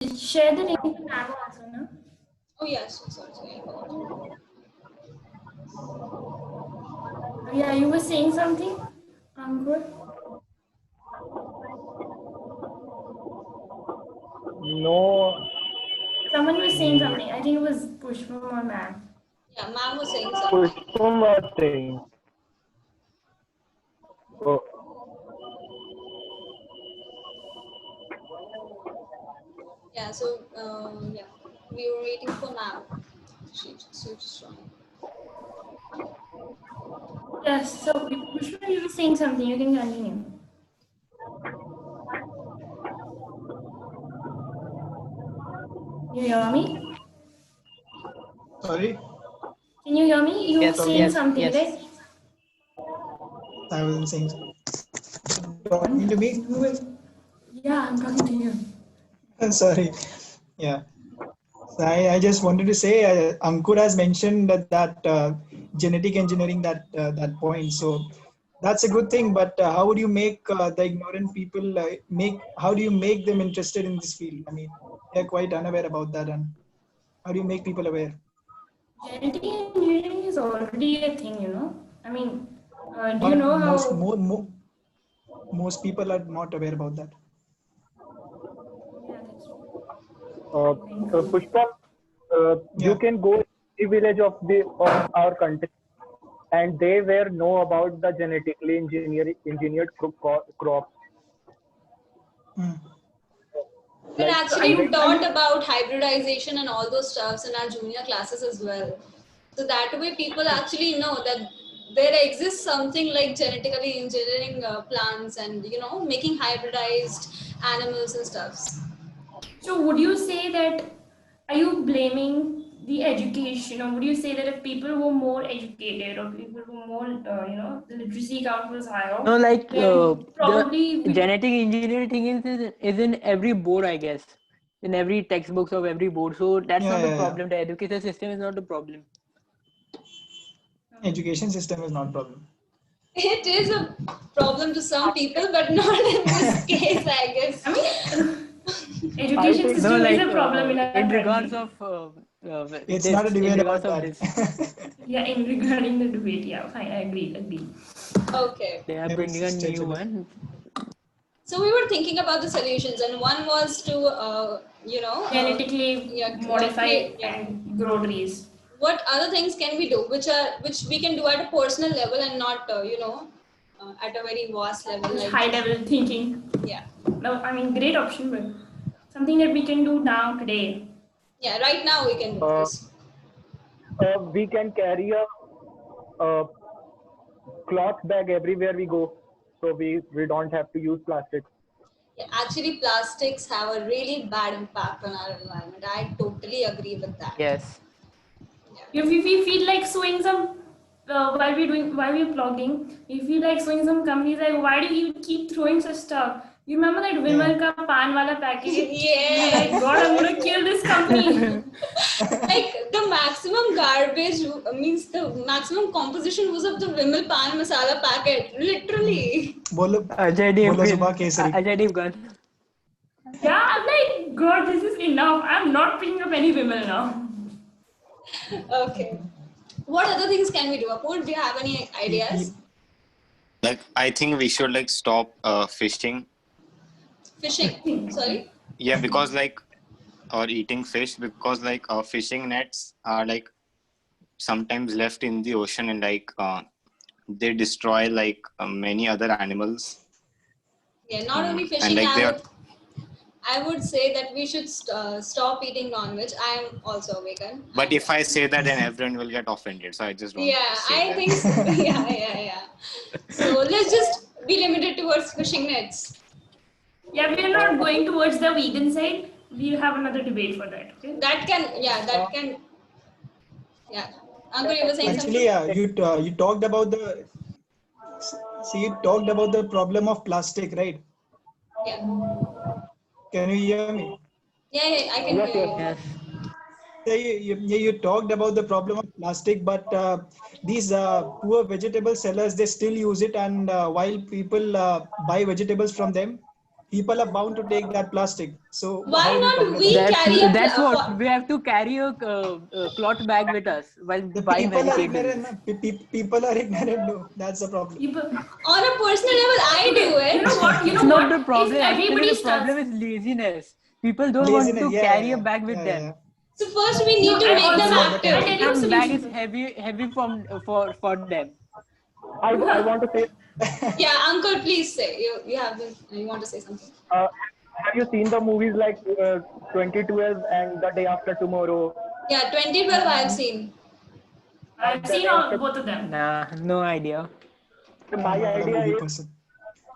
share the link to Mamo also, no? Oh yes, sorry, I forgot. Yeah, you were saying something, Ankur? No. Someone was saying something. I think it was Pushpam or Ma'am. Yeah, ma'am was saying something. Pushpam was saying. Oh. Yeah, so yeah, we were waiting for ma'am. She just joined. Yes, so Pushpam, you were saying something. You can continue. You hear me? Sorry, Can you hear me? You were saying something, right? I wasn't saying. Talking to me? Yeah, I'm talking to you. Sorry. Yeah. So I just wanted to say, Ankur has mentioned that genetic engineering, that point. So that's a good thing. But how would you make the ignorant people how do you make them interested in this field? I mean, they're quite unaware about that. And how do you make people aware? Genetic engineering is already a thing, you know. I mean, do you But know how? most people are not aware about that. Yeah, that's true. Pushpa, you can go every village of our country, and they were know about the genetically engineered crops. We're Like, actually taught about hybridization and all those stuffs in our junior classes as well. So that way people actually know that there exists something like genetically engineering plants and, you know, making hybridized animals and stuffs. So would you say that, are you blaming the education, or would you say that if people were more educated or people were more, the literacy count was higher, No, like then probably the genetic engineering thing is in every board, I guess, in every textbooks of every board. So that's not the problem. The education system is not the problem. Education system is not a problem. It is a problem to some people, but not in this case, I guess. I mean, education system is a problem in our in country. regards of It's this, not a in debate regards about of that. this. Yeah, in regarding the debate, yeah, fine, I agree. Okay. They are bringing a new one. So we were thinking about the solutions, and one was to, Genetically modify and grow trees. What other things can we do, which we can do at a personal level and not, at a very vast level, like high level thinking. Yeah. No, I mean, great option, but something that we can do now today. Yeah, right now we can do this. We can carry a cloth bag everywhere we go, so we don't have to use plastic. Yeah, actually, plastics have a really bad impact on our environment. I totally agree with that. Yes. If we feel like sewing some while we're vlogging, if we like sewing some companies like, why do you keep throwing such stuff? You remember that Vimal ka pan wala packet? Yeah. Like, God, I'm gonna kill this company. Like the maximum garbage means the maximum composition was of the Vimal pan masala packet, literally. Ajay Dev Gun. Yeah, I'm like, God, this is enough. I'm not picking up any Vimal now. Okay. What other things can we do? Apur, do you have any ideas? Like, I think we should like stop fishing. Fishing? Sorry? Yeah, because like, or eating fish, because like fishing nets are like sometimes left in the ocean, and like they destroy like many other animals. Yeah, not only fishing. I would say that we should stop eating non-veg. I am also a vegan. But if I say that, then everyone will get offended. So I just don't. Yeah, I think so. Yeah. So let's just be limited towards fishing nets. Yeah, we are not going towards the vegan side. We'll have another debate for that. Okay? That can. Yeah. Ankur, you were saying Actually, something? you talked about the. See, you talked about the problem of plastic, right? Yeah. Can you hear me? Yeah, I can hear you. You talked about the problem of plastic, but these poor vegetable sellers, they still use it, and while people buy vegetables from them, people are bound to take that plastic. So Why how do you not counter we that? carry a That's what we have to carry a cloth bag with us while The buying people are vegetables. ignorant. People are ignorant. No, that's the problem. People, on a personal level? I do okay, it. you know what? You It's know not the what? problem. If Actually, everybody the starts, problem is laziness. People don't want Laziness. to Yeah, carry yeah, a bag with yeah, them. yeah. So first we need no, to and make them also, Not the active. I'll tell you a Some bag is solution. heavy from for them. I want to say, Yeah, uncle, please say. You want to say something? uh, have you seen the movies like 2012 and The Day After Tomorrow? Yeah, 2012 I've seen. I've The seen Day After, both of them. Nah, no idea. my I'm not a idea movie is, person.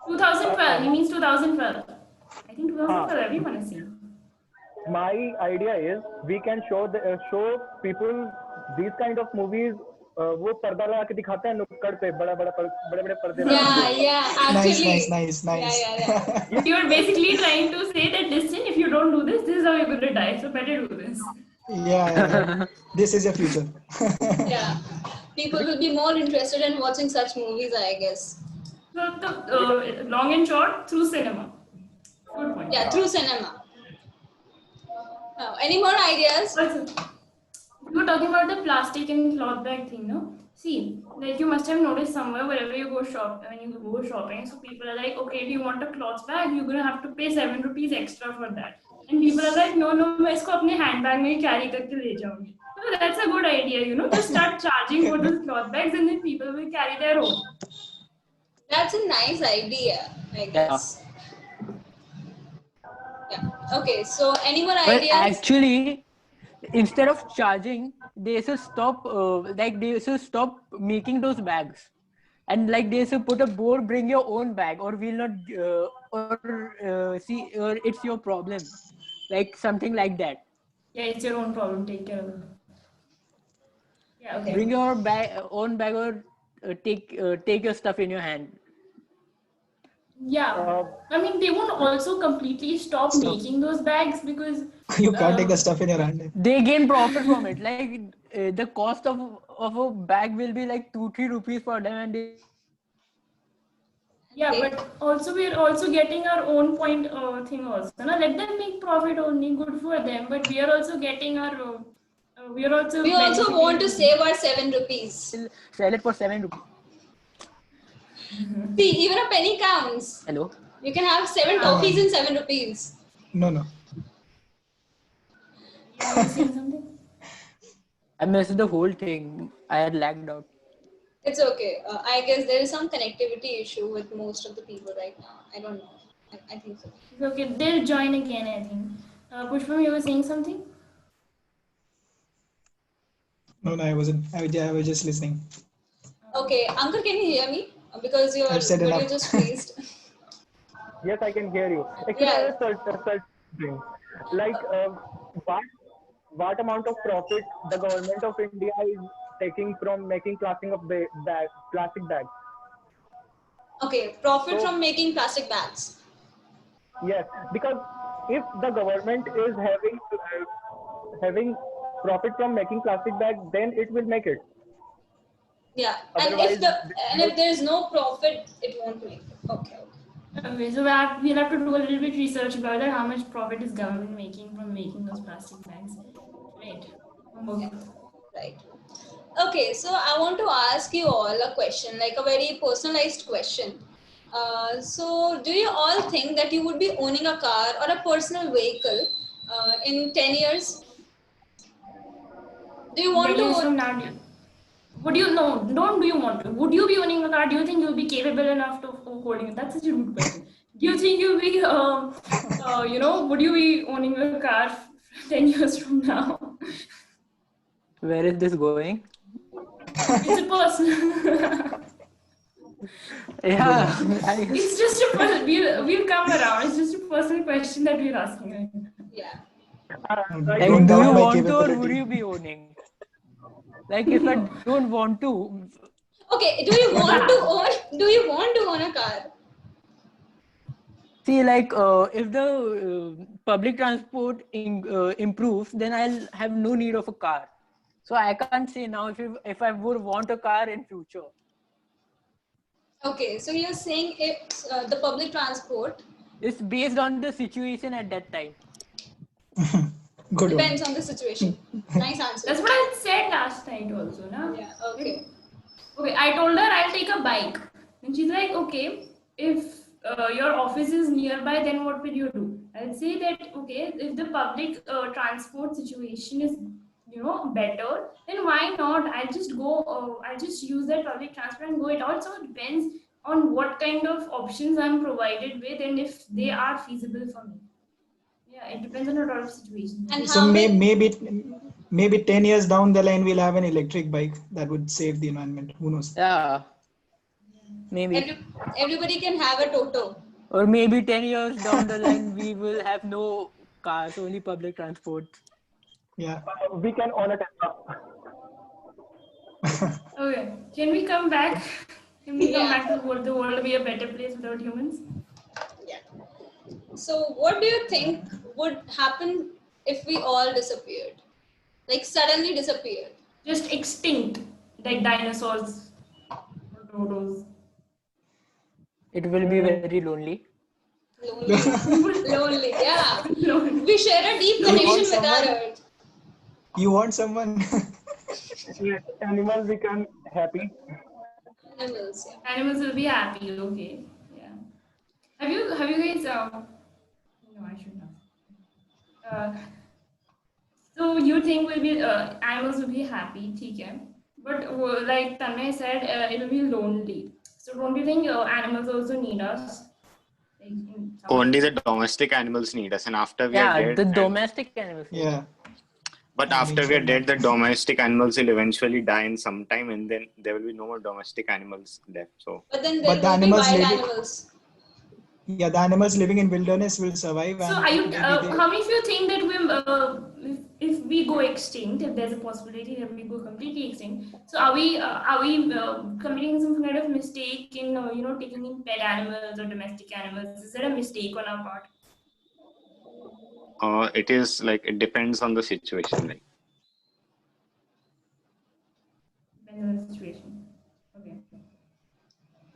2012. He means 2012. I think 2012 हाँ, everyone has seen. my idea is we can show people these kind of movies. वो पर्दा लगा के दिखाते हैं नुक्कड़ पे बड़े बड़े पर्दे लगा Yeah, के. yeah, Nice, actually. nice. Yeah. You're basically trying to say that listen, if you don't do this, this is how you're going to die. So better do this. Yeah. This is your future. Yeah. People will be more interested in watching such movies, I guess. So the long and short, through cinema. Good point. Yeah, through cinema. Any more ideas? Also, you were talking about the plastic and cloth bag thing, no? See, like you must have noticed somewhere wherever you go when you go shopping, so people are like, okay, if you want a cloth bag, you're gonna have to pay 7 rupees extra for that. And people are like, no, मैं इसको अपने handbag में carry करके ले जाऊंगी. So that's a good idea, you know. Just start charging for those cloth bags, and then people will carry their own. That's a nice idea, I guess. Yeah. Okay, so any more Well, ideas? actually, instead of charging, they should stop. They should stop making those bags, and like they should put a board: "Bring your own bag, or we'll not." Or it's your problem, like something like that. Yeah, it's your own problem. Take care of it. Yeah, okay. Bring your own bag, or take your stuff in your hand. Yeah, I mean they won't also completely stop making those bags because You can't take the stuff in your hand. They gain profit from it. Like the cost of a bag will be like 2-3 rupees for them, and they yeah, but also we're also getting our own point thing also. No? Let them make profit only, good for them. But we are also getting our we are also We also benefiting. want to save our 7 rupees. sell it for 7 rupees. See, even a penny counts. Hello. You can have 7 toffees in 7 rupees. No. You want to say something? I missed the whole thing. I had lagged out. It's okay. I guess there is some connectivity issue with most of the people right now. I don't know. I think so. It's okay, they'll join again, I think. Pushpam, you were saying something? No, I wasn't. I was just listening. Okay, uncle, can you hear me? Because your I've said video enough. just freezed. Yes, I can hear you. Actually, Yeah. I was searching, like, what amount of profit the government of India is taking from making plastic bags? Okay, profit from making plastic bags. Yes, because if the government is having profit from making plastic bags, then it will make it. Yeah, and Otherwise, if there is no profit, it won't make it. Okay. Okay, so we'll have to do a little bit research about that. How much profit is government making from making those plastic bags? Right. Okay. Right. Okay, so I want to ask you all a question, like a very personalized question. So, do you all think that you would be owning a car or a personal vehicle in 10 years? Do you want 10 years to? from now, would you don't do you want to? Would you be owning a car? Do you think you'll be capable enough to holding it? That's such a good question. Do you think you'll be, would you be owning a car 10 years from now? Where is this going? It's a personal. Yeah. It's just a personal. We'll come around. It's just a personal question that we're asking right now. Yeah. Like, Don't do doubt you my want to, or capability. would you be owning? Like, if I don't want to, Okay. Do you want to own? Do you want to own a car? see, like, if the public transport improves, then I'll have no need of a car. So I can't say now if I would want a car in future. Okay, so you're saying if the public transport It's based on the situation at that time. Good one. Depends on the situation. Nice answer. That's what I said last night also, na? Yeah, okay. Okay, I told her I'll take a bike. And she's like, okay, if your office is nearby, then what will you do? I'll say that, okay, if the public transport situation is, better, then why not? I'll just go, I'll just use that public transport and go. It also depends on what kind of options I'm provided with and if they are feasible for me. Yeah, it depends on a lot of situations. And So how big? maybe 10 years down the line we'll have an electric bike that would save the environment. Who knows? Yeah. Maybe. Everybody can have a Toto. Or maybe 10 years down the line, we will have no cars, only public transport. Yeah. We can own a Tesla. Okay, can we come back? Can we come Yeah. back to the world be a better place without humans? Yeah. So, what do you think would happen if we all disappeared? Like suddenly disappeared? Just extinct, like dinosaurs or dodos. It will be very lonely. Lonely. Lonely, yeah. Lonely. We share a deep You want connection with our someone? earth. You want someone? Yes, animals become happy. Animals, yeah. Animals will be happy. Okay, yeah. Have you guys? No, I should not. So you think will be animals will be happy, okay? But like Tanmay said, it will be lonely. So don't you think animals also need us? Like, in some Only way? the domestic animals need us, and after we are Yeah, dead. the and- domestic animals. Yeah. But after we are dead, the domestic animals will eventually die in some time, and then there will be no more domestic animals left. So But then But there the will be animals wild living- animals. Yeah, the animals living in wilderness will survive. So And are you? maybe they- How many of you think that if we go extinct, if there's a possibility that we go completely extinct, so are we committing some kind of mistake in taking in pet animals or domestic animals? Is there a mistake on our part? it is like it depends on the situation. Like Depends on the situation. Okay.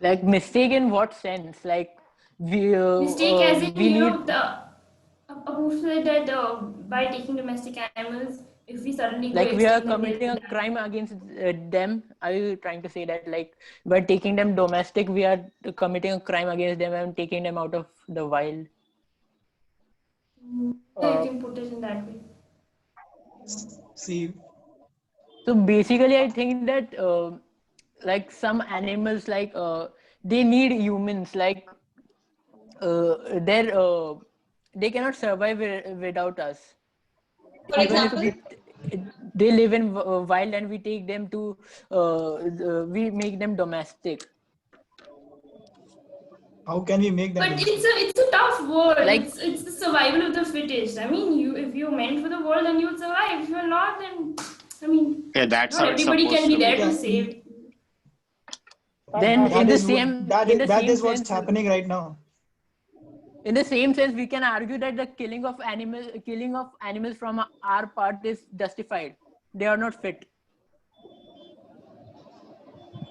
Like mistake in what sense? Like we Mistake as in we need the proof that by taking domestic animals, if we suddenly go like we are extinct, then committing a they'll- crime against them. Are you trying to say that like by taking them domestic, we are committing a crime against them and taking them out of the wild? Yeah, you can put it in that way. see. So basically, I think that like some animals, like they need humans. Like they cannot survive without us. For Even if example, they live in wild and we take them to we make them domestic. How can we make But that? it's a tough world. Like- it's the survival of the fittest. I mean, if you're meant for the world, then you'll survive. If you're not, then I mean, yeah, that's not how it's everybody supposed can be to there be. to Yeah. save. Then That in the is what- same that in is, the that same is what's sense, happening right now. in the same sense, we can argue that the killing of animals from our part is justified. They are not fit.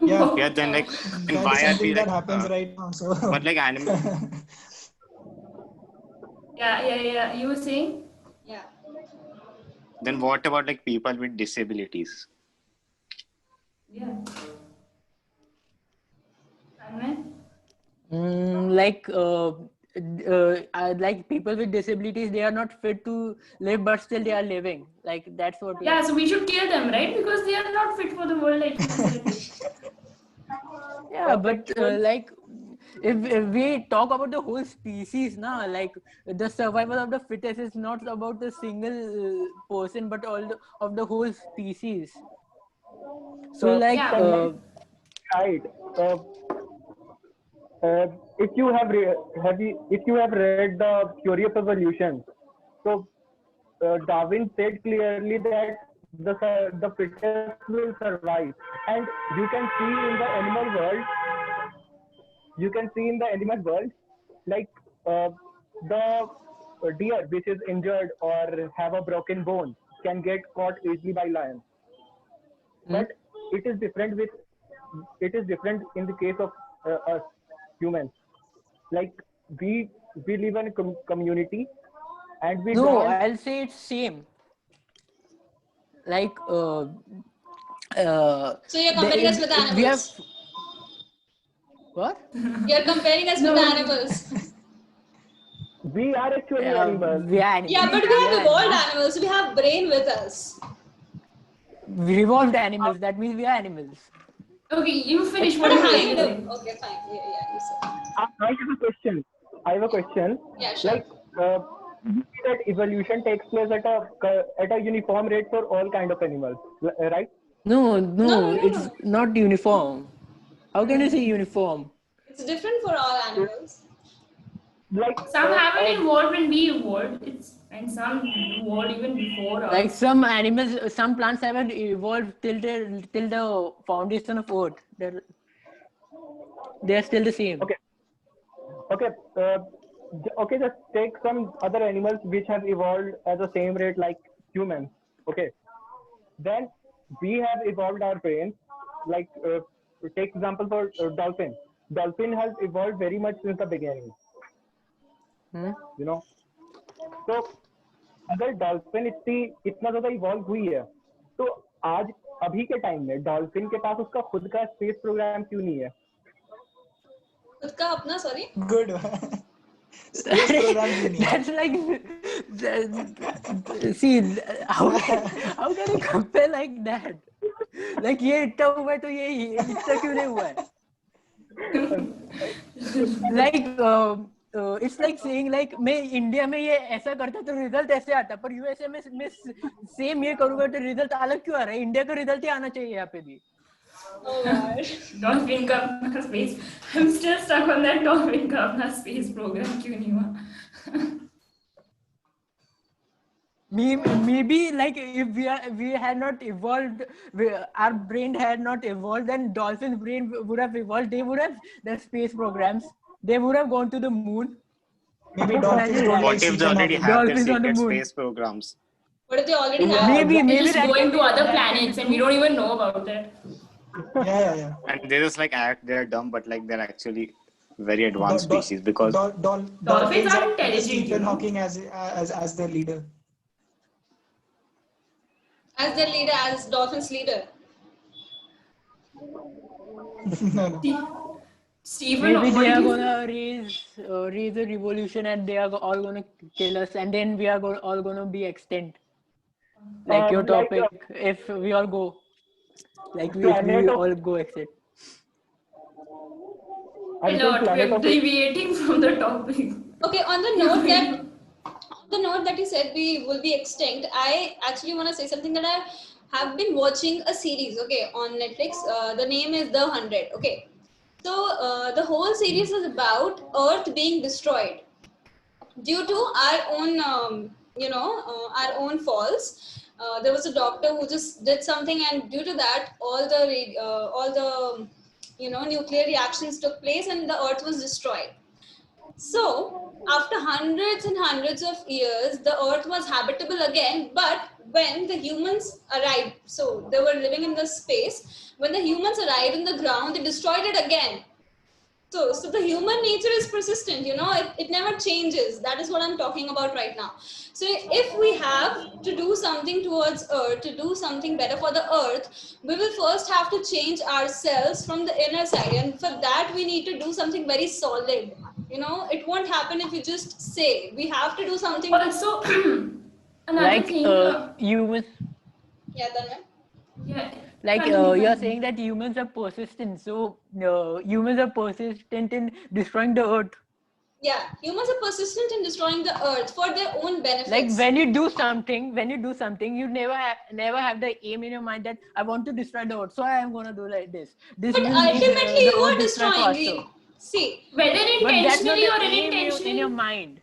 Yeah. Yeah, then like That and is why are something we that like? happens right now. So. But like animals, Yeah. You were saying? yeah. then what about like people with disabilities? Yeah. Tanmay? Like people with disabilities, they are not fit to live, but still they are living. Like that's what. Yeah, so we should kill them, right? Because they are not fit for the world like humans. Yeah, but like if we talk about the whole species now, like the survival of the fittest is not about the single person, but of the whole species. So like Yeah. Right. If you have read the Theory of Evolution, so Darwin said clearly that the fittest will survive, and you can see in the animal world. You can see in the animal world, like the deer which is injured or have a broken bone can get caught easily by lions. But it is different in the case of us humans. Like we we live in a community, and we No, don't. I'll say it's same. Like So you're comparing us with we have animals. what? You're comparing us with the animals. We are actually animals. We are animals. Yeah, but we have evolved animals. We have brain with us. We evolved animals. That means we are animals. Okay, you finish what But you're kind saying. of. Okay, fine. Yeah, you said. I have a question. Yeah, sure. Like, you see that evolution takes place at a uniform rate for all kind of animals, right? No, it's not uniform. How can you say uniform? It's different for all animals. Like Some haven't evolved when we evolved. And some evolved even before us. Like some animals, some plants haven't evolved till the foundation of Earth. They're still the same. Okay. Okay. Okay. Just take some other animals which have evolved at the same rate like humans. Okay. Then we have evolved our brain. Like, take example for dolphin. Dolphin has evolved very much since the beginning. You know. So अगर dolphin इतना ज्यादा evolve हुई है तो आज अभी के time में डॉल्फिन के पास उसका खुद का स्पेस प्रोग्राम क्यों नहीं है? खुद का अपना, sorry. Good. Space program भी नहीं है. That's like, see, how can you compare like that? Like ये इतना हुआ है तो ये इतना क्यों नहीं हुआ है? Like it's like saying like मैं इंडिया में ये ऐसा करता तो रिजल्ट ऐसे आता, पर यूएसए में सेम ये करूंगा तो रिजल्ट अलग क्यों आ रहा है? इंडिया का रिजल्ट ही आना चाहिए यहाँ पे भी. Oh God. Dolphin का अपना space. I'm still stuck on that dolphin का अपना space program क्यों नहीं हुआ? Maybe like if we had not evolved, our brain had not evolved, then dolphin's brain would have evolved. They would have the space programs. They would have gone to the moon. Maybe dolphins don't like What if they Stephen already Hawking. have their Dolphins on the secret moon. space programs? What if they already have? Maybe They're just that going can to be- other planets and we don't even know about it. Yeah. And they just like act they're dumb, but like they're actually very advanced species because Dolphins are have intelligent, Stephen you know. Hawking as their leader. As their leader, as dolphins leader. No. Stephen, Maybe what they are do you- gonna raise a revolution and they are all gonna kill us, and then we are all gonna be extinct. Like your Like, topic, if we all go, like we Planet of- all go extinct. A lot. We're deviating from the topic. Okay, on the note that you said we will be extinct, I actually want to say something that I have been watching a series, okay, on Netflix. The name is The 100, okay. So the whole series is about Earth being destroyed due to our own, our own faults. There was a doctor who just did something, and due to that, all the nuclear reactions took place, and the Earth was destroyed. So, after hundreds and hundreds of years, the Earth was habitable again. But when the humans arrived, so they were living in the space. When the humans arrived in the ground, they destroyed it again. So the human nature is persistent, it never changes. That is what I'm talking about right now. So if we have to do something towards Earth, to do something better for the Earth, we will first have to change ourselves from the inner side. And for that, we need to do something very solid. It won't happen if you just say. We have to do something. Also, another Like thing. humans. Yeah, Tanmay. Yeah. Like Continue, you're continue. saying that humans are persistent, so humans are persistent in destroying the Earth. Yeah, humans are persistent in destroying the Earth for their own benefits. Like when you do something, you never have the aim in your mind that I want to destroy the Earth, so I am gonna do like this. This But will make, ultimately, the you are Earth destroy destroying. faster. See, Whether But that's not intentionally the or aim unintentionally. in your mind.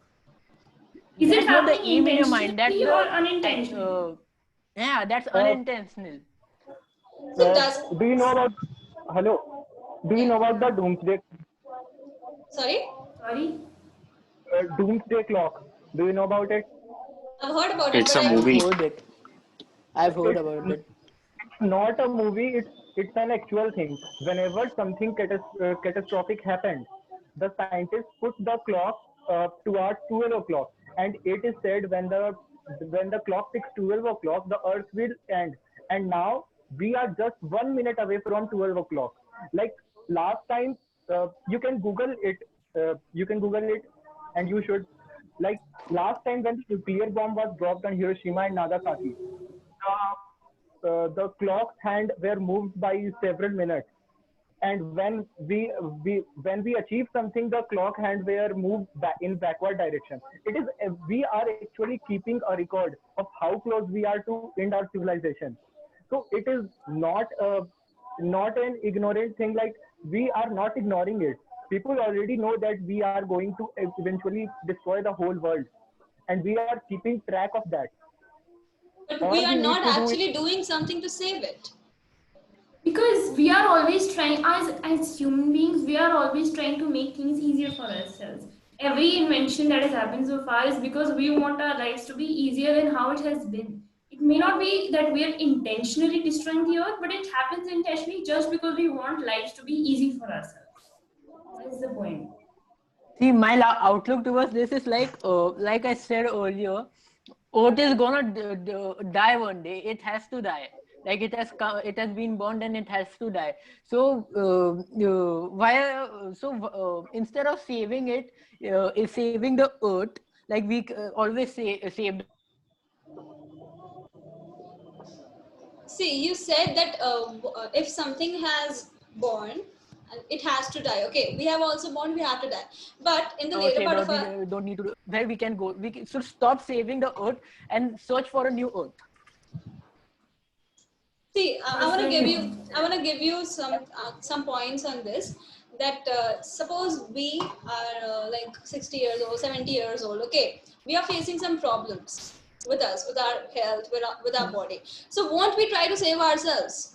Is it That's not the happening aim in your mind. That's intentionally the or unintentionally? yeah, that's unintentional. so does Do you know about the doomsday sorry, Sorry. doomsday clock? Do you know about it? I've heard about it. it's but a I- movie. I've heard about it. It's not a movie. It's an actual thing. Whenever something catastrophic happened, the scientists put the clock towards 12 o'clock, and it is said when the clock ticks 12 o'clock, the Earth will end. And now we are just 1 minute away from 12 o'clock. Like last time, you can Google it. You can Google it, and you should. Like last time when the nuclear bomb was dropped on Hiroshima and Nagasaki, the clock's hand were moved by several minutes, and when we achieve something, the clock hand were moved back in backward direction. It is we are actually keeping a record of how close we are to end our civilization. So it is not an ignorant thing. Like we are not ignoring it. People already know that we are going to eventually destroy the whole world, and we are keeping track of that. But All we are we need not to do is actually doing something to save it. Because we are always trying, as human beings, we are always trying to make things easier for ourselves. Every invention that has happened so far is because we want our lives to be easier than how it has been. It may not be that we are intentionally destroying the earth, but it happens intentionally just because we want lives to be easy for ourselves. That's the point. See, my outlook towards this is like I said earlier, Earth is gonna die one day. It has to die. Like it has been born and it has to die. So instead of saving it, is saving the Earth. Like we always save. See, you said that if something has born, it has to die. Okay, we have also born, we have to die. But in the later Okay, part but of our we don't need to. Where we can go? Should stop saving the Earth and search for a new Earth. see, I want to give you some points on this. That suppose we are like 60 years old, 70 years old. Okay, we are facing some problems with us, with our health, with our body. So won't we try to save ourselves?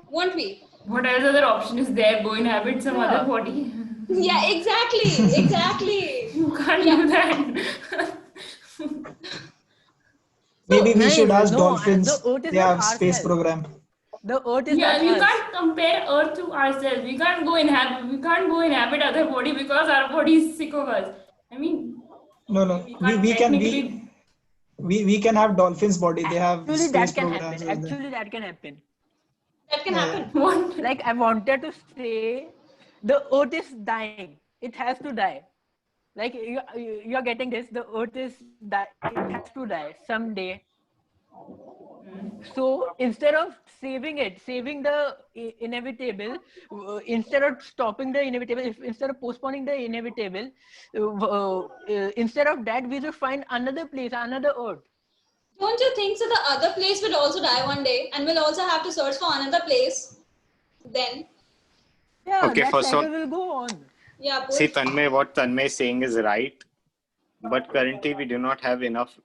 Won't we? What else other option is there? Go inhabit some Yeah. other body. Yeah, exactly. You can't do that. Maybe we No, should ask no, dolphins. the Earth is They not have space ourselves. program. The Earth is Yeah, not you us. can't compare Earth to ourselves. We can't go inhabit other body because our body is sick of us. I mean, No. we We, can't we can technically. we can have dolphins body. They have Actually, space that can programs. happen. over there. Actually, that can happen. That can Yeah, happen. What? Like I wanted to say, the Earth is dying. It has to die. Like you're getting this. The Earth is die. It has to die someday. So instead of saving it, saving the inevitable, instead of stopping the inevitable, instead of postponing the inevitable, instead of that, we should find another place, another Earth. Don't you think so? The other place will also die one day, and we'll also have to search for another place. Then, Yeah, Okay, that first cycle of will go on. yeah. see Tanmay, what Tanmay is saying is right, but currently we do not have enough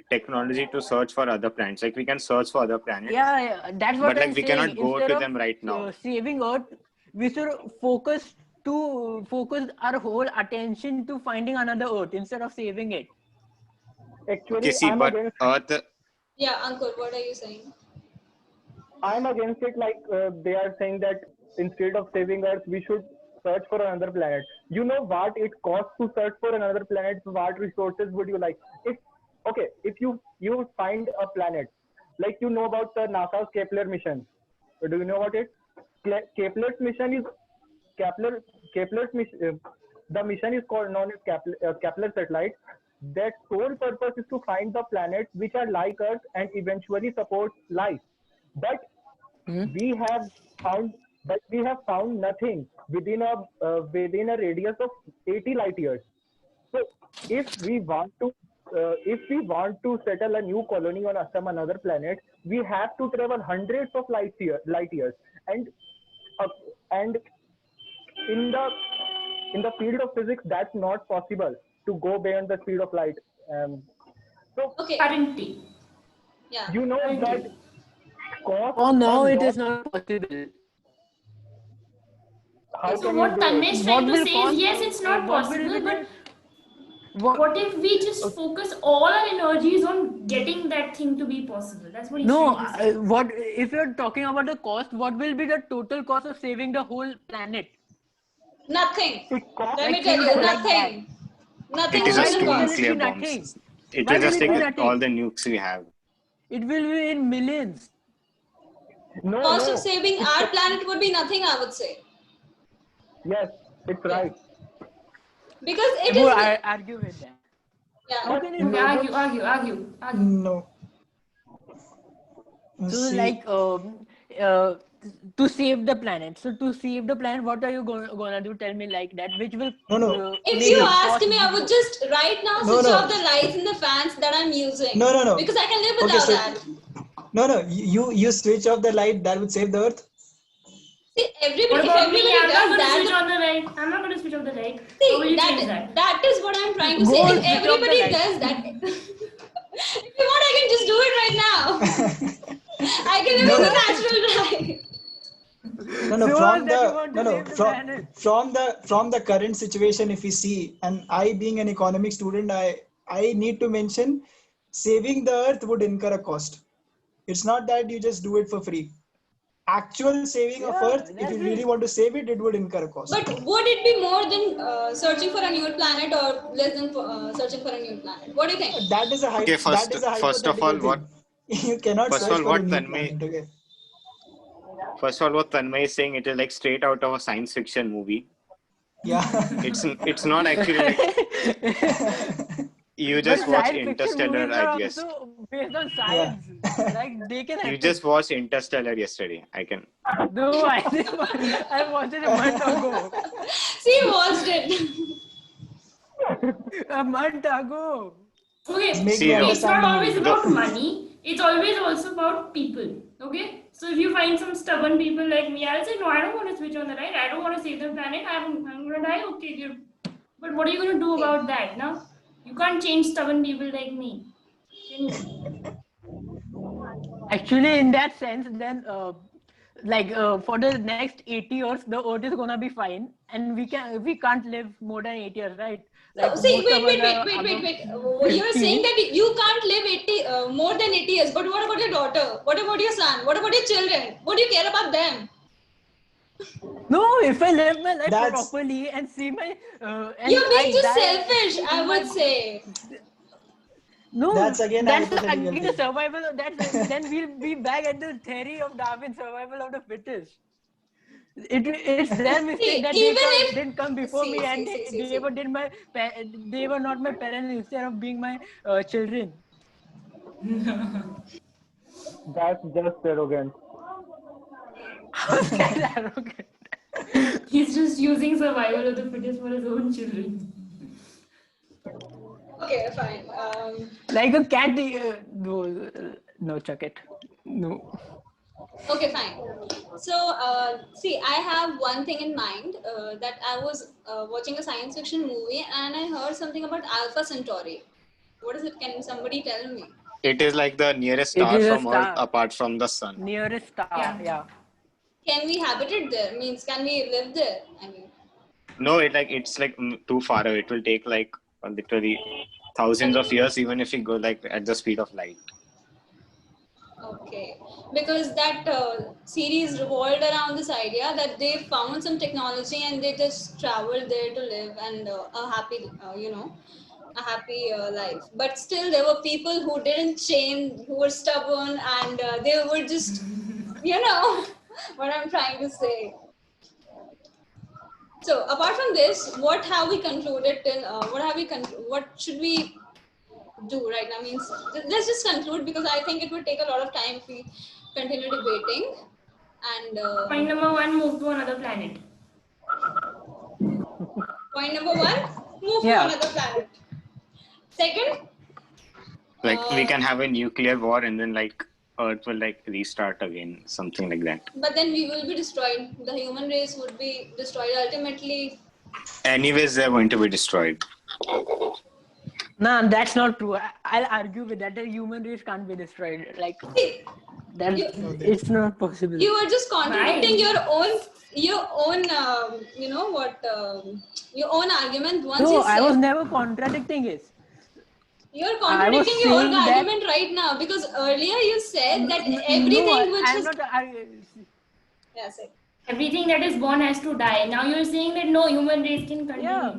technology to search for other planets. Like we can search for other planets, Yeah, that's what but I'm like we saying. cannot go Instead to of them right now. saving Earth, we should focus our whole attention to finding another Earth instead of saving it. actually Okay, see, I'm but against Earth. Yeah, Ankur, what are you saying? it. Like they are saying that instead of saving Earth, we should search for another planet. You know what it costs to search for another planet? What resources would you like? If you find a planet, like you know about the NASA's Kepler mission. Do you know about it? Kepler's mission is Kepler's mission. The mission is called known as Kepler satellite. That sole purpose is to find the planets which are like Earth and eventually support life. But we have found nothing within a radius of 80 light years. So if we want to settle a new colony on some another planet, we have to travel hundreds of light years, and and in the field of physics, that's not possible to go beyond the speed of light. So Okay, Currently. yeah. you know that cost Oh no, a it lot. is not possible. How So can you what do Tanmay it? is trying to will say is, cost? yes, it's not What will possible, be but the what if we just focus all our energies on getting that thing to be possible? That's what he's no? trying to say. What if you're talking about the cost? What will be the total cost of saving the whole planet? Nothing. It costs Let me Like tell you, things like nothing. Nothing It is is Why just gonna two will cost. it be nuclear nothing? bombs. It Why will will just it be take nothing? all the nukes we have. It will be in millions. no, Cost of no. saving It our planet would be nothing, I would say. yes, it's Yeah. right. Because I it would is, argue with that. How yeah. can it? Okay, argue. No. So See, like uh, to save the planet. So to save the planet, what are you gonna do? Tell me like that, which will no, no, If make you the ask cost me, I would just right now no, switch off no, the lights and the fans that I'm using. no, no, no. Because I can live Okay, without so that. no, you switch off the light, that would save the earth. See, What if about me? everybody I'm not does going to switch that, on the light. I'm not going to switch off the light. How will see you change that that? that is what I'm trying to say. Go If switch off the everybody light. does that, if you want, I can just do it right now. I can live No, in no. the natural light. No, Show us from that you the want no, to no, save the planet. from the current situation, if we see, and I being an economic student, I need to mention, saving the earth would incur a cost. It's not that you just do it for free. Actual saving of Yeah, earth, if you that's really it. want to save it, it would incur a cost. But would it be more than searching for a new planet or less than searching for a new planet? What do you think? That is a Okay, that is a first of hypothetical all, thing. You cannot first of search all, for a what new Tanmay, planet. Okay. first of all, what Tanmay is saying, it is like straight out of a science fiction movie. Yeah. It's not actually like you But just watch science fiction Interstellar, movies I are guess. also based on Yeah. science. Like they can You happen. just watched Interstellar yesterday. I can. No, I watched it a month ago. See, you watched it. A month ago. Okay, Make See, me okay, no, it's not understand the always movie. about money. It's always also about people. Okay, so if you find some stubborn people like me, I'll say no. I don't want to switch on the light. I don't want to save the planet. I'm gonna die. Okay, good. But what are you gonna do about that? Now you can't change stubborn people like me. Can you? Actually, in that sense, then for the next 80 years, the earth is gonna be fine, and we can't live more than 8 years, right? So, Like see, most of us are above wait. You're 50. saying that you can't live 80, more than 80 years. But what about your daughter? What about your son? What about your children? What do you care about them? No, if I live my life That's properly and see my and You're being I too die selfish, I in my would say. no, that's again a that's hypothetical again the thing. survival. That's then we'll be back at the theory of Darwin, survival of the fittest. It's their mistake See, that even didn't come if before me and they were did they were not my parents instead of being my children. That's just arrogant. How's that arrogant? He's just using survival of the fittest for his own children. Okay, fine. Like a cat. No, chuck it. No. Okay, fine. So, see, I have one thing in mind that I was watching a science fiction movie and I heard something about Alpha Centauri. What is it? Can somebody tell me? it is like the nearest It star is a from Earth star. apart from the sun. Nearest star. Yeah. Yeah. Can we habit it there? Means, can we live there? I mean, No, it's like too far away. It will take like literally thousands of years, even if we go like at the speed of light. okay. Because that series revolved around this idea that they found some technology and they just traveled there to live and a happy, a happy life. But still, there were people who didn't change, who were stubborn, and they were just, what I'm trying to say. So, apart from this, what have we concluded till? What should we do right now? Means let's just conclude because I think it would take a lot of time if we continue debating. And Point number one: move to another planet. point number one: move to Yeah. another planet. Second, Like we Uh, can have a nuclear war and then like Earth will like restart again, something like that. but then we will be destroyed. The human race would be destroyed. Ultimately, Anyways, they're going to be destroyed. No, that's not true. I'll argue with that. The human race can't be destroyed. Like see, that, it's not possible. you are just contradicting Right. your own, your own argument. Once No, you I said, was never contradicting it. you're contradicting your own saying that- argument right now because earlier you said that everything No, which I'm is not. yeah, say. Everything that is born has to die. Now you're saying that no, human race can continue. Yeah.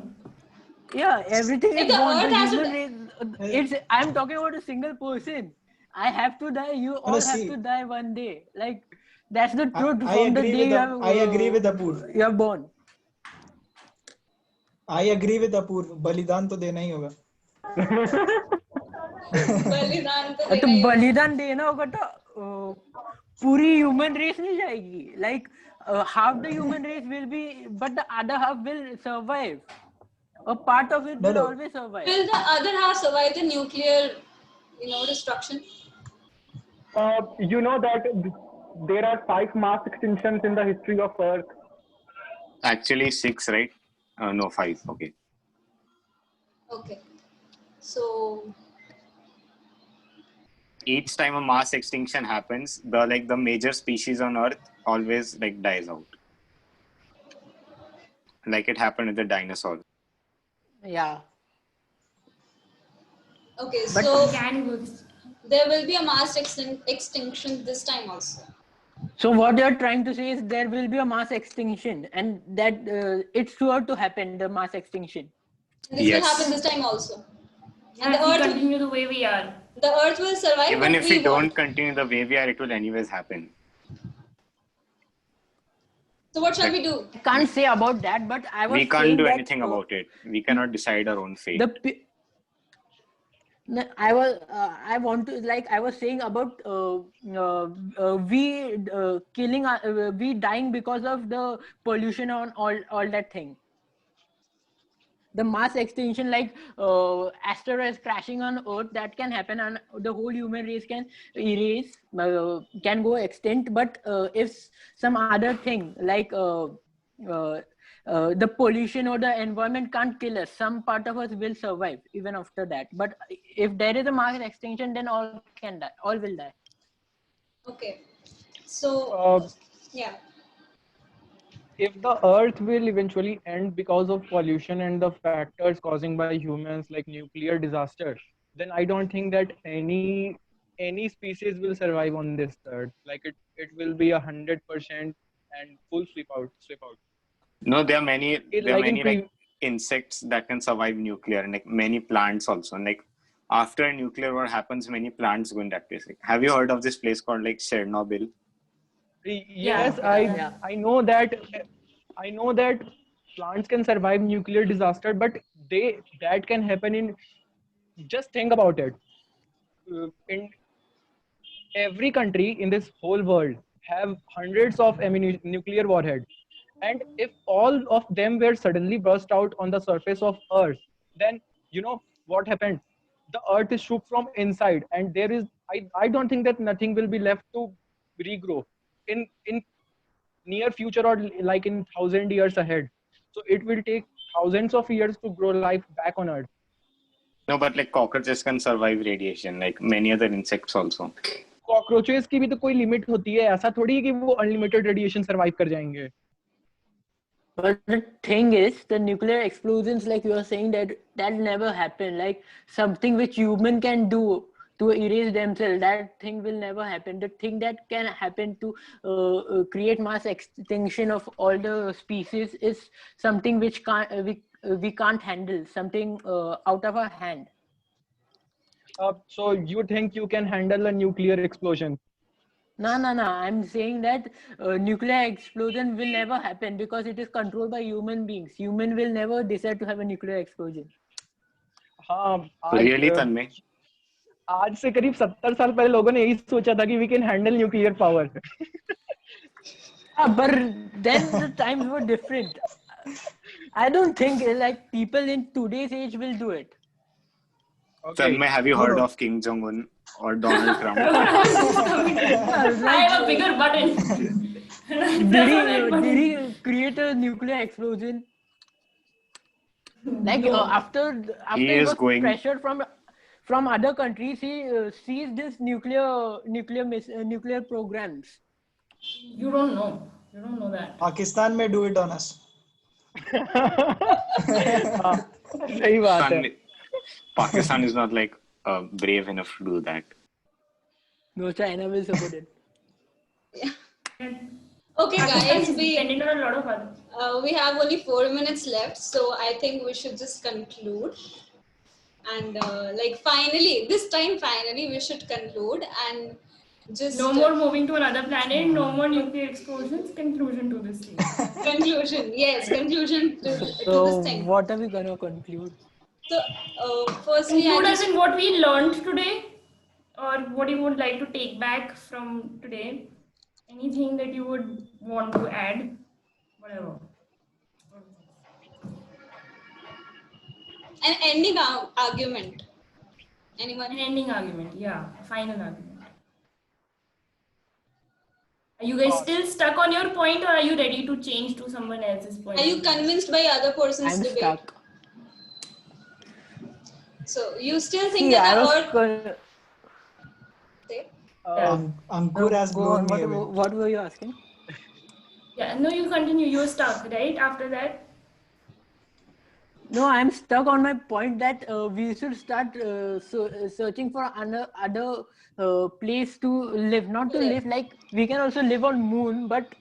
Yeah, everything If is the born. earth The has to human race. I'm talking about a single person. I have to die. You all have see, to die one day. Like that's the I, truth I from the agree day with you have. I agree with Apoor. You are born. I agree with Apoor. बलिदान तो देना ही होगा. बलिदान तो तो देना ही होगा. बलिदान देना होगा तो पूरी ह्यूमन रेस नहीं जाएगी. Like half the human race will be, but the other half will survive. A part of it No, will no. always survive. Will the other half survive the nuclear, destruction? You know that there are 5 mass extinctions in the history of Earth. Actually 6, right? No, 5. Okay. Okay. So Each time a mass extinction happens, the major species on Earth always dies out. Like it happened with the dinosaurs. Yeah. okay, But so Can go. there will be a mass extinction this time also. So what you're trying to say is there will be a mass extinction, and that it's sure to happen. The mass extinction. This will happen this time also. And Yeah, if we continue the way we are. the earth will survive. Even but if we won't. don't continue the way we are, it will anyways happen. So what shall we do? I can't say about that, but I was. We can't saying do that, anything about it. We cannot decide our own fate. No, I want to, like I was saying about we killing, we dying because of the pollution on all that thing. The mass extinction, like asteroids crashing on Earth, that can happen, and the whole human race can erase, can go extinct. But if some other thing like the pollution or the environment can't kill us, some part of us will survive even after that. But if there is a mass extinction, then all can die. All will die. Okay. So yeah. If the Earth will eventually end because of pollution and the factors causing by humans like nuclear disaster, then I don't think that any species will survive on this Earth. Like it will be 100% and full sweep out. No, there are many Like insects that can survive nuclear, and many plants also. And after a nuclear war happens, many plants go in that place. Have you heard of this place called Chernobyl? Yes, I know that plants can survive nuclear disaster, but that can happen in, just think about it. In every country in this whole world have hundreds of nuclear warheads, and if all of them were suddenly burst out on the surface of Earth, then you know what happened? The Earth is shook from inside, and there is I don't think that nothing will be left to regrow in near future or like in 1,000 years ahead. So it will take thousands of years to grow life back on Earth. No, but cockroaches can survive radiation, like many other insects also. Cockroaches की भी तो कोई limit होती है, ऐसा थोड़ी है कि वो अनलिमिटेड रेडिएशन सर्वाइव कर जाएंगे. But the thing is, the nuclear explosions, like you are saying, that never happen. Like something which human can do to erase themselves, that thing will never happen. The thing that can happen to create mass extinction of all the species is something which we can't handle, something out of our hand. So you think you can handle a nuclear explosion? No. I'm saying that nuclear explosion will never happen because it is controlled by human beings. Human will never decide to have a nuclear explosion. हाँ. Really, Tanmay? आज से करीब 70 साल पहले लोगों ने यही सोचा था कि we can handle nuclear power. But then the times were different. I don't think like people in today's age will do it. Okay. Tanmay, have you heard of Kim Jong-un or Donald Trump? I have a bigger button. Did he create a nuclear explosion? Like after He is going pressure from other countries, he sees this nuclear programs. You don't know. You don't know that. Pakistan may do it on us. सही बात है. Pakistan is not brave enough to do that. No, China will support it. Okay, Pakistan guys, is dependent on a lot of other. we have only 4 minutes left, so I think we should just conclude. And finally, this time, finally, we should conclude and just No more moving to another planet. No more nuclear explosions. Conclusion to this thing. conclusion. Yes, conclusion to this So thing. what are we gonna conclude? So, firstly, I Conclude as just in what we learned today, or what you would like to take back from today. Anything that you would want to add, whatever. an ending argument. Anyone? An ending argument, yeah, a final argument. Are you guys still stuck on your point, or are you ready to change to someone else's point? Are you convinced by other person's I'm debate? stuck. So you still think See, that I the was Earth? con- Say? Ankur has go blown on. me away. What were you asking? Yeah, no, you continue. You were stuck, right? After that. No, I'm stuck on my point that we should start searching for other place to live. Not to live, like we can also live on moon, but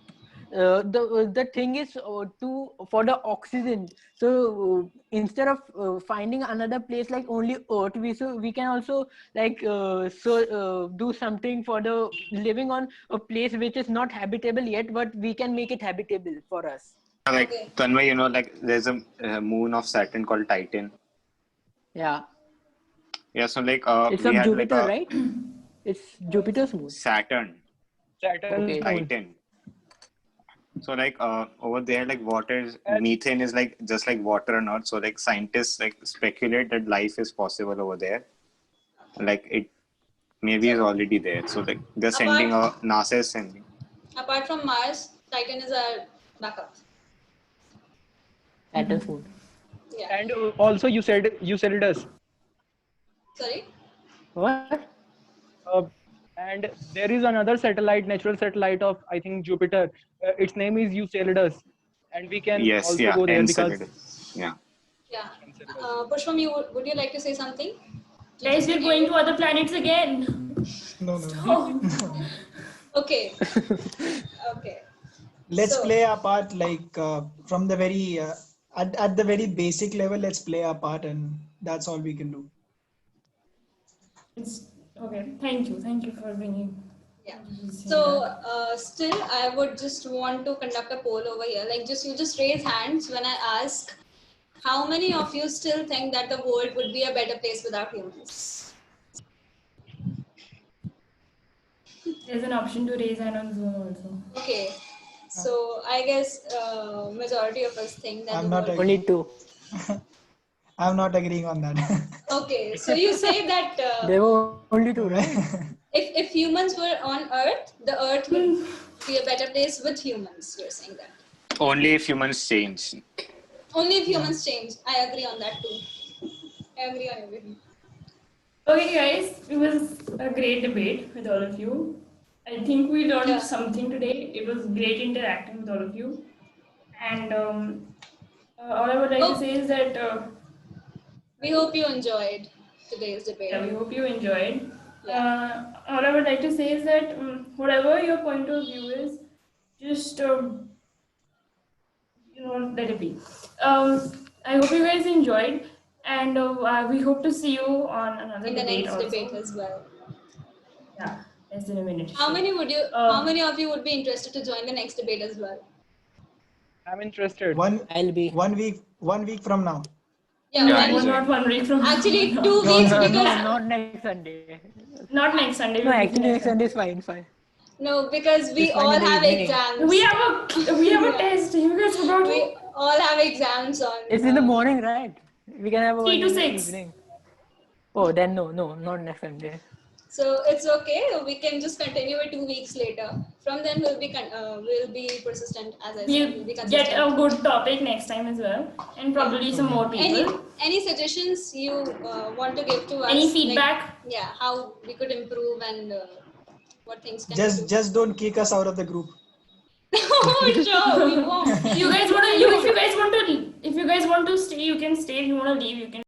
the thing is for the oxygen. So instead of finding another place like only Earth, we can also like do something for the living on a place which is not habitable yet, but we can make it habitable for us. Like Okay. Tanmay, like there's a moon of Saturn called Titan. Yeah, Yeah, so like it's we of had Jupiter, like a right? It's Jupiter's moon. Saturn, Saturn's Okay. moon. Titan. So like over there, like methane is like just like water on Earth. So like scientists like speculate that life is possible over there. Like it maybe is already there. So like they're sending NASA is sending. Apart from Mars, Titan is our backup. Saturn's moon. Yeah. And also you said us. Sorry. What? And there is another satellite, natural satellite of I think Jupiter. Its name is Eucelides, and we can Yes, also yeah, go there because Enceladus. Yeah. Yeah. Pushpam, would you like to say something? Guys, we're going to other planets again. No. Oh, Okay. Okay. Let's So- play our part like from the very at the very basic level. Let's play our part, and that's all we can do. it's okay. Thank you for bringing. Yeah. So still, I would just want to conduct a poll over here. Like, you just raise hands when I ask, how many of you still think that the world would be a better place without humans? There's an option to raise hand on Zoom also. Okay. So I guess majority of us think that I'm the not world. Only two. I'm not agreeing on that. Okay. So you say that There were only two, right? if humans were on Earth, the Earth would be a better place with humans. You're saying that. Only if humans change. Only if humans change. I agree on that too. I agree on everything. Okay, guys, it was a great debate with all of you. I think we learned Yeah. something today. It was great interacting with all of you. And all I would like to say is that We hope you enjoyed today's debate. yeah, we hope you enjoyed. All I would like to say is that whatever your point of view is, just let it be. I hope you guys enjoyed, and we hope to see you on another In the debate next also. debate as well. Yeah, less than a minute. How many of you would be interested to join the next debate as well? I'm interested. I'll be. 1 week from now. Yeah, Yeah, one- Not 1 week from actually now. 2 weeks because Not next Sunday. Not next Sunday. No, actually next Sunday is fine. no, because we It's fine all in the have evening. exams. We have a test. You guys forgot. We all have exams on. It's in the morning, right? We can have a 3 to one in the 6. evening. Oh, then no, not next Sunday. So it's okay. We can just continue it 2 weeks later. From then we'll be persistent, as I said. We'll be We'll get consistent. a good topic next time as well, and probably some more people. Any suggestions you want to give to us? Any like, feedback? yeah, how we could improve and what things can we do. Just don't kick us out of the group. Oh, sure, we won't. If you guys want to stay, you can stay. If you want to leave, you can